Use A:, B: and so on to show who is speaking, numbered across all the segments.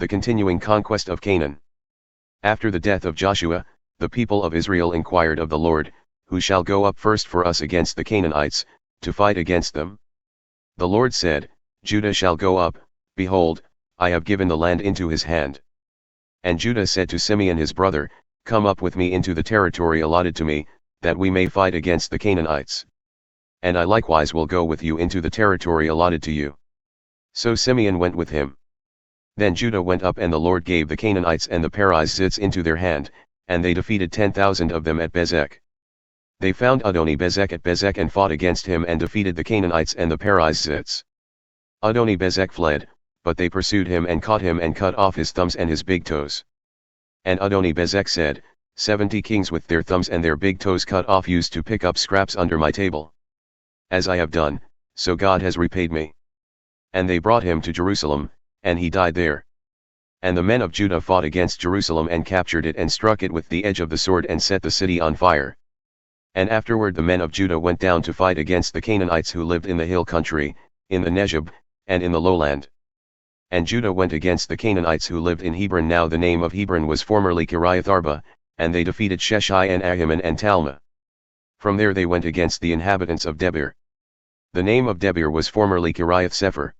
A: The continuing conquest of Canaan. After the death of Joshua, the people of Israel inquired of the Lord, who shall go up first for us against the Canaanites, to fight against them? The Lord said, Judah shall go up, behold, I have given the land into his hand. And Judah said to Simeon his brother, Come up with me into the territory allotted to me, that we may fight against the Canaanites. And I likewise will go with you into the territory allotted to you. So Simeon went with him. Then Judah went up, and the Lord gave the Canaanites and the Perizzites into their hand, and they defeated 10,000 of them at Bezek. They found Adoni-bezek at Bezek and fought against him and defeated the Canaanites and the Perizzites. Adoni-bezek fled, but they pursued him and caught him and cut off his thumbs and his big toes. And Adoni-bezek said, 70 kings with their thumbs and their big toes cut off used to pick up scraps under my table. As I have done, so God has repaid me. And they brought him to Jerusalem, and he died there. And the men of Judah fought against Jerusalem and captured it and struck it with the edge of the sword and set the city on fire. And afterward the men of Judah went down to fight against the Canaanites who lived in the hill country, in the Negev, and in the lowland. And Judah went against the Canaanites who lived in Hebron. Now the name of Hebron was formerly Kiriath-arba, and they defeated Sheshai and Ahiman and Talmah. From there they went against the inhabitants of Debir. The name of Debir was formerly Kiriath-sepher.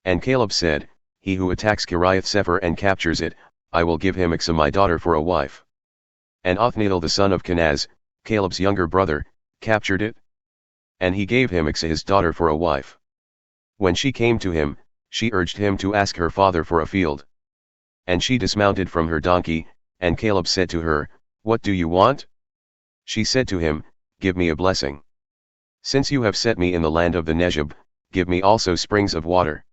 A: And Caleb said, He who attacks Kiriath-sepher and captures it, I will give him Achsah my daughter for a wife. And Othniel the son of Kenaz, Caleb's younger brother, captured it. And he gave him Achsah his daughter for a wife. When she came to him, she urged him to ask her father for a field. And she dismounted from her donkey, and Caleb said to her, What do you want? She said to him, Give me a blessing. Since you have set me in the land of the Negev, give me also springs of water.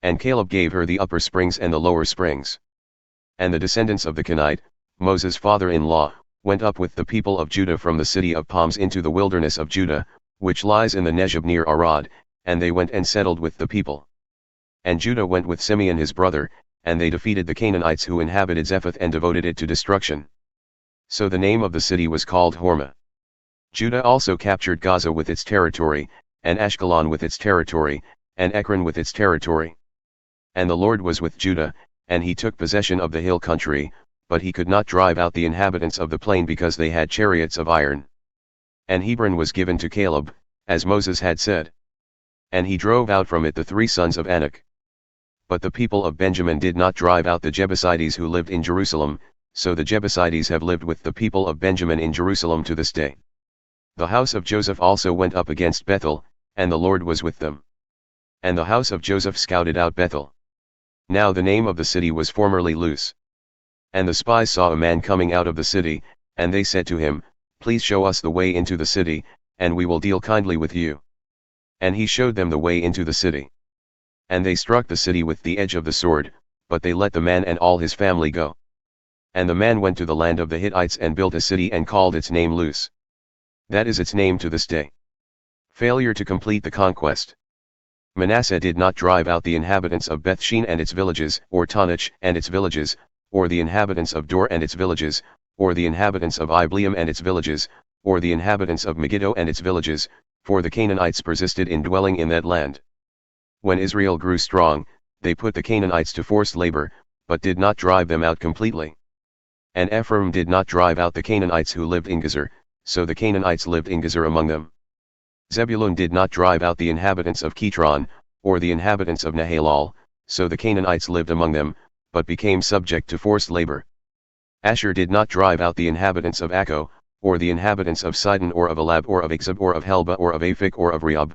A: And Caleb gave her the upper springs and the lower springs. And the descendants of the Canaanite, Moses' father-in-law, went up with the people of Judah from the city of palms into the wilderness of Judah, which lies in the Negev near Arad, and they went and settled with the people. And Judah went with Simeon his brother, and they defeated the Canaanites who inhabited Zephath and devoted it to destruction. So the name of the city was called Hormah. Judah also captured Gaza with its territory, and Ashkelon with its territory, and Ekron with its territory. And the Lord was with Judah, and he took possession of the hill country, but he could not drive out the inhabitants of the plain because they had chariots of iron. And Hebron was given to Caleb, as Moses had said. And he drove out from it the 3 sons of Anak. But the people of Benjamin did not drive out the Jebusites who lived in Jerusalem, so the Jebusites have lived with the people of Benjamin in Jerusalem to this day. The house of Joseph also went up against Bethel, and the Lord was with them. And the house of Joseph scouted out Bethel. Now the name of the city was formerly Luz. And the spies saw a man coming out of the city, and they said to him, Please show us the way into the city, and we will deal kindly with you. And he showed them the way into the city. And they struck the city with the edge of the sword, but they let the man and all his family go. And the man went to the land of the Hittites and built a city and called its name Luz. That is its name to this day. Failure to complete the conquest. Manasseh did not drive out the inhabitants of Bethshean and its villages, or Tanach and its villages, or the inhabitants of Dor and its villages, or the inhabitants of Ibleam and its villages, or the inhabitants of Megiddo and its villages, for the Canaanites persisted in dwelling in that land. When Israel grew strong, they put the Canaanites to forced labor, but did not drive them out completely. And Ephraim did not drive out the Canaanites who lived in Gezer, so the Canaanites lived in Gezer among them. Zebulun did not drive out the inhabitants of Kitron, or the inhabitants of Nahalal, so the Canaanites lived among them, but became subject to forced labor. Asher did not drive out the inhabitants of Akko, or the inhabitants of Sidon or of Elab or of Achzib or of Helba or of Aphik or of Rehob.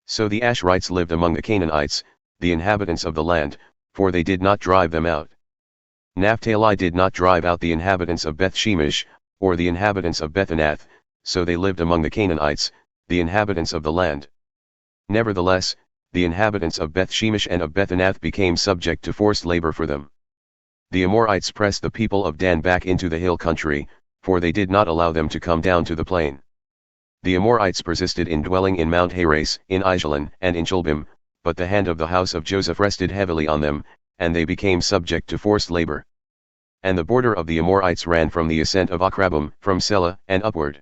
A: So the Asherites lived among the Canaanites, the inhabitants of the land, for they did not drive them out. Naphtali did not drive out the inhabitants of Beth-shemesh, or the inhabitants of Bethanath, so they lived among the Canaanites, the inhabitants of the land. Nevertheless, the inhabitants of Beth-shemesh and of Bethanath became subject to forced labor for them. The Amorites pressed the people of Dan back into the hill country, for they did not allow them to come down to the plain. The Amorites persisted in dwelling in Mount Heres, in Aijalon, and in Chalbim, but the hand of the house of Joseph rested heavily on them, and they became subject to forced labor. And the border of the Amorites ran from the ascent of Akrabim, from Selah, and upward.